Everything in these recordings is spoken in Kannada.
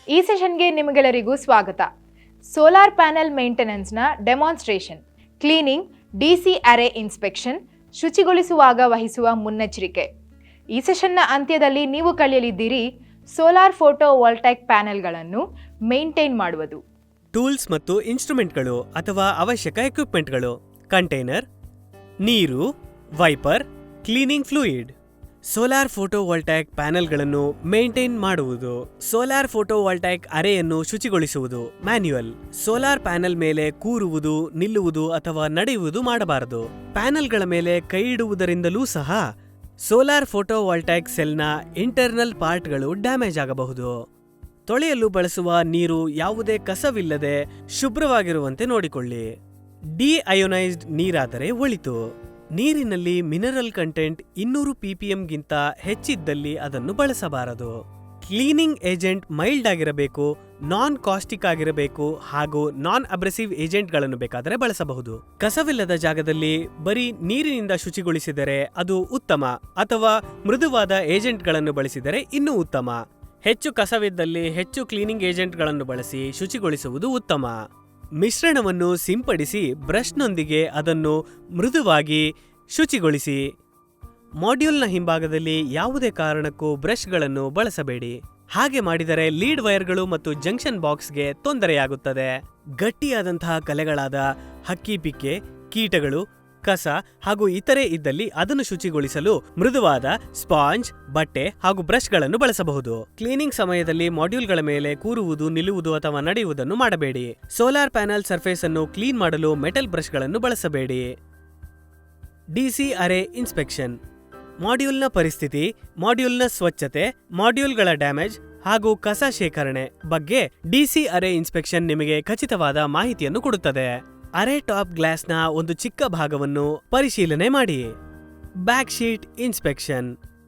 ಈ ಸೆಷನ್ಗೆ ನಿಮಗೆಲ್ಲರಿಗೂ ಸ್ವಾಗತ. ಸೋಲಾರ್ ಪ್ಯಾನೆಲ್ ಮೇಂಟೆನೆನ್ಸ್ನ demonstration, cleaning, DC array inspection, ಶುಚಿಗೊಳಿಸುವಾಗ ವಹಿಸುವ ಮುನ್ನೆಚ್ಚರಿಕೆ. ಈ ಸೆಷನ್ನ ಅಂತ್ಯದಲ್ಲಿ ನೀವು ಕಲಿಯಲಿದ್ದೀರಿ ಸೋಲಾರ್ ಫೋಟೋ ವೋಲ್ಟೈಕ್ ಪ್ಯಾನೆಲ್ಗಳನ್ನು ಮೇಂಟೈನ್ ಮಾಡುವುದು. ಟೂಲ್ಸ್ ಮತ್ತು ಇನ್ಸ್ಟ್ರೂಮೆಂಟ್ಗಳು ಅಥವಾ ಅವಶ್ಯಕ ಎಕ್ವಿಪ್ಮೆಂಟ್ಗಳು: ಕಂಟೈನರ್, ನೀರು, wiper, cleaning fluid. Solar photovoltaic ಪ್ಯಾನೆಲ್ಗಳನ್ನು ಮೇಂಟೈನ್ ಮಾಡುವುದು. ಸೋಲಾರ್ ಫೋಟೋವೋಲ್ಟೈಕ್ ಅರೆಯನ್ನು ಶುಚಿಗೊಳಿಸುವುದು. ಮ್ಯಾನ್ಯುಯಲ್. ಸೋಲಾರ್ ಪ್ಯಾನೆಲ್ ಮೇಲೆ ಕೂರುವುದು, ನಿಲ್ಲುವುದು ಅಥವಾ ನಡೆಯುವುದು ಮಾಡಬಾರದು. ಪ್ಯಾನೆಲ್ಗಳ ಮೇಲೆ ಕೈ ಇಡುವುದರಿಂದಲೂ ಸಹ ಸೋಲಾರ್ ಫೋಟೋವೋಲ್ಟೈಕ್ ಸೆಲ್ನ ಇಂಟರ್ನಲ್ ಪಾರ್ಟ್ಗಳು ಡ್ಯಾಮೇಜ್ ಆಗಬಹುದು. ತೊಳೆಯಲು ಬಳಸುವ ನೀರು ಯಾವುದೇ ಕಸವಿಲ್ಲದೆ ಶುಭ್ರವಾಗಿರುವಂತೆ ನೋಡಿಕೊಳ್ಳಿ. ಡಿಅಯೋನೈಸ್ಡ್ ನೀರಾದರೆ ಒಳಿತು. ನೀರಿನಲ್ಲಿ ಮಿನರಲ್ ಕಂಟೆಂಟ್ 200 ppmಗಿಂತ ಹೆಚ್ಚಿದ್ದಲ್ಲಿ ಅದನ್ನು ಬಳಸಬಾರದು. ಕ್ಲೀನಿಂಗ್ ಏಜೆಂಟ್ ಮೈಲ್ಡ್ ಆಗಿರಬೇಕು, ನಾನ್ ಕಾಸ್ಟಿಕ್ ಆಗಿರಬೇಕು ಹಾಗೂ ನಾನ್ ಅಬ್ರೆಸಿವ್ ಏಜೆಂಟ್ಗಳನ್ನು ಬೇಕಾದರೆ ಬಳಸಬಹುದು. ಕಸವಿಲ್ಲದ ಜಾಗದಲ್ಲಿ ಬರೀ ನೀರಿನಿಂದ ಶುಚಿಗೊಳಿಸಿದರೆ ಅದು ಉತ್ತಮ, ಅಥವಾ ಮೃದುವಾದ ಏಜೆಂಟ್ಗಳನ್ನು ಬಳಸಿದರೆ ಇನ್ನೂ ಉತ್ತಮ. ಹೆಚ್ಚು ಕಸವಿದ್ದಲ್ಲಿ ಹೆಚ್ಚು ಕ್ಲೀನಿಂಗ್ ಏಜೆಂಟ್ಗಳನ್ನು ಬಳಸಿ ಶುಚಿಗೊಳಿಸುವುದು ಉತ್ತಮ. ಮಿಶ್ರಣವನ್ನು ಸಿಂಪಡಿಸಿ ಬ್ರಷ್ನೊಂದಿಗೆ ಅದನ್ನು ಮೃದುವಾಗಿ ಶುಚಿಗೊಳಿಸಿ. ಮಾಡ್ಯೂಲ್ನ ಹಿಂಭಾಗದಲ್ಲಿ ಯಾವುದೇ ಕಾರಣಕ್ಕೂ ಬ್ರಷ್ಗಳನ್ನು ಬಳಸಬೇಡಿ. ಹಾಗೆ ಮಾಡಿದರೆ ಲೀಡ್ ವೈರ್ಗಳು ಮತ್ತು ಜಂಕ್ಷನ್ ಬಾಕ್ಸ್ಗೆ ತೊಂದರೆಯಾಗುತ್ತದೆ. ಗಟ್ಟಿಯಾದಂತಹ ಕಲೆಗಳಾದ ಹಕ್ಕಿ ಪಿಕ್ಕೆ, ಕೀಟಗಳು, ಕಸ ಹಾಗೂ ಇತರೆ ಇದ್ದಲ್ಲಿ ಅದನ್ನು ಶುಚಿಗೊಳಿಸಲು ಮೃದುವಾದ ಸ್ಪಾಂಜ್, ಬಟ್ಟೆ ಹಾಗೂ ಬ್ರಷ್ಗಳನ್ನು ಬಳಸಬಹುದು. ಕ್ಲೀನಿಂಗ್ ಸಮಯದಲ್ಲಿ ಮಾಡ್ಯೂಲ್ಗಳ ಮೇಲೆ ಕೂರುವುದು, ನಿಲ್ಲುವುದು ಅಥವಾ ನಡೆಯುವುದನ್ನು ಮಾಡಬೇಡಿ. ಸೋಲಾರ್ ಪ್ಯಾನೆಲ್ ಸರ್ಫೇಸ್ ಅನ್ನು ಕ್ಲೀನ್ ಮಾಡಲು ಮೆಟಲ್ ಬ್ರಷ್ಗಳನ್ನು ಬಳಸಬೇಡಿ. ಡಿಸಿ ಅರೆ ಇನ್ಸ್ಪೆಕ್ಷನ್: ಮಾಡ್ಯೂಲ್ನ ಪರಿಸ್ಥಿತಿ, ಮಾಡ್ಯೂಲ್ನ ಸ್ವಚ್ಛತೆ, ಮಾಡ್ಯೂಲ್ಗಳ ಡ್ಯಾಮೇಜ್ ಹಾಗೂ ಕಸ ಶೇಖರಣೆ ಬಗ್ಗೆ ಡಿಸಿ ಅರೆ ಇನ್ಸ್ಪೆಕ್ಷನ್ ನಿಮಗೆ ಖಚಿತವಾದ ಮಾಹಿತಿಯನ್ನು ಕೊಡುತ್ತದೆ. ಅರೆ ಟಾಪ್ ಗ್ಲಾಸ್ನ ಒಂದು ಚಿಕ್ಕ ಭಾಗವನ್ನು ಪರಿಶೀಲನೆ ಮಾಡಿ. ಬ್ಯಾಕ್ ಶೀಟ್ ಇನ್ಸ್ಪೆಕ್ಷನ್: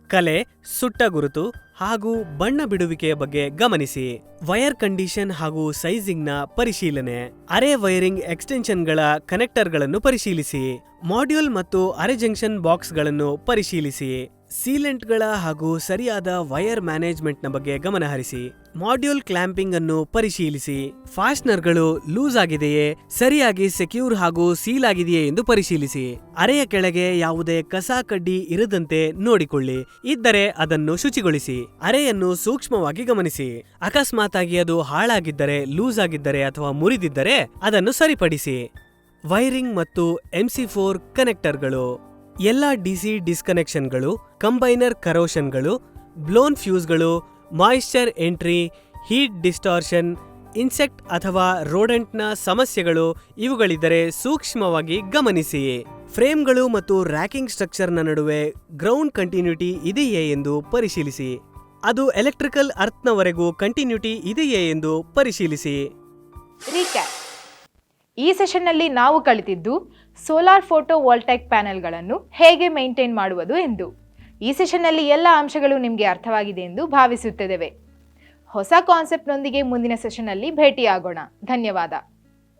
ಕಲೆ, ಸುಟ್ಟ ಗುರುತು ಹಾಗೂ ಬಣ್ಣ ಬಿಡುವಿಕೆಯ ಬಗ್ಗೆ ಗಮನಿಸಿ. ವೈರ್ ಕಂಡೀಷನ್ ಹಾಗೂ ಸೈಜಿಂಗ್ನ ಪರಿಶೀಲನೆ. ಅರೆ ವೈರಿಂಗ್ ಎಕ್ಸ್ಟೆನ್ಷನ್ಗಳ ಕನೆಕ್ಟರ್ಗಳನ್ನು ಪರಿಶೀಲಿಸಿ. ಮಾಡ್ಯೂಲ್ ಮತ್ತು ಅರೆ ಜಂಕ್ಷನ್ ಬಾಕ್ಸ್ಗಳನ್ನು ಪರಿಶೀಲಿಸಿ. ಸೀಲೆಂಟ್ಗಳ ಹಾಗೂ ಸರಿಯಾದ ವೈರ್ ಮ್ಯಾನೇಜ್ಮೆಂಟ್ನ ಬಗ್ಗೆ ಗಮನಹರಿಸಿ. ಮಾಡ್ಯೂಲ್ ಕ್ಲಾಂಪಿಂಗ್ ಅನ್ನು ಪರಿಶೀಲಿಸಿ. ಫಾಸ್ಟ್ನರ್ಗಳು ಲೂಸ್ ಆಗಿದೆಯೇ, ಸರಿಯಾಗಿ ಸೆಕ್ಯೂರ್ ಹಾಗೂ ಸೀಲ್ ಆಗಿದೆಯೇ ಎಂದು ಪರಿಶೀಲಿಸಿ. ಅರೆಯ ಕೆಳಗೆ ಯಾವುದೇ ಕಸ ಕಡ್ಡಿ ಇರದಂತೆ ನೋಡಿಕೊಳ್ಳಿ. ಇದ್ದರೆ ಅದನ್ನು ಶುಚಿಗೊಳಿಸಿ. ಅರೆಯನ್ನು ಸೂಕ್ಷ್ಮವಾಗಿ ಗಮನಿಸಿ. ಅಕಸ್ಮಾತ್ ಆಗಿ ಅದು ಹಾಳಾಗಿದ್ದರೆ, ಲೂಸ್ ಆಗಿದ್ದರೆ ಅಥವಾ ಮುರಿದಿದ್ದರೆ ಅದನ್ನು ಸರಿಪಡಿಸಿ. ವೈರಿಂಗ್ ಮತ್ತು MC4 ಕನೆಕ್ಟರ್ಗಳು. ಎಲ್ಲ ಡಿಸಿ ಡಿಸ್ಕನೆಕ್ಷನ್ಗಳು, ಕಂಬೈನರ್ ಕರೋಷನ್ಗಳು, ಬ್ಲೋನ್ ಫ್ಯೂಸ್ಗಳು, moisture entry, heat distortion, insect ಅಥವಾ ರೋಡೆಂಟ್ನ ಸಮಸ್ಯೆಗಳು ಇವುಗಳಿದ್ದರೆ ಸೂಕ್ಷ್ಮವಾಗಿ ಗಮನಿಸಿ. ಫ್ರೇಮ್ಗಳು ಮತ್ತು ರ್ಯಾಕಿಂಗ್ ಸ್ಟ್ರಕ್ಚರ್ನ ನಡುವೆ ಗ್ರೌಂಡ್ ಕಂಟಿನ್ಯೂಟಿ ಇದೆಯೇ ಎಂದು ಪರಿಶೀಲಿಸಿ. ಅದು ಎಲೆಕ್ಟ್ರಿಕಲ್ ಅರ್ಥ್ನವರೆಗೂ ಕಂಟಿನ್ಯೂಟಿ ಇದೆಯೇ ಎಂದು ಪರಿಶೀಲಿಸಿ. ರೀಕ್ಯಾಪ್: ಈ ಸೆಷನ್ನಲ್ಲಿ ನಾವು ಕಲಿತಿದ್ದು ಸೋಲಾರ್ ಫೋಟೋ ವೋಲ್ಟೈಕ್ ಪ್ಯಾನೆಲ್ಗಳನ್ನು ಹೇಗೆ ಮೇಂಟೈನ್ ಮಾಡುವುದು ಎಂದು. ಈ ಸೆಷನ್ನಲ್ಲಿ ಎಲ್ಲ ಅಂಶಗಳು ನಿಮಗೆ ಅರ್ಥವಾಗಿದೆ ಎಂದು ಭಾವಿಸುತ್ತಿದ್ದೇವೆ. ಹೊಸ ಕಾನ್ಸೆಪ್ಟ್ನೊಂದಿಗೆ ಮುಂದಿನ ಸೆಷನ್ನಲ್ಲಿ ಭೇಟಿಯಾಗೋಣ. ಧನ್ಯವಾದ.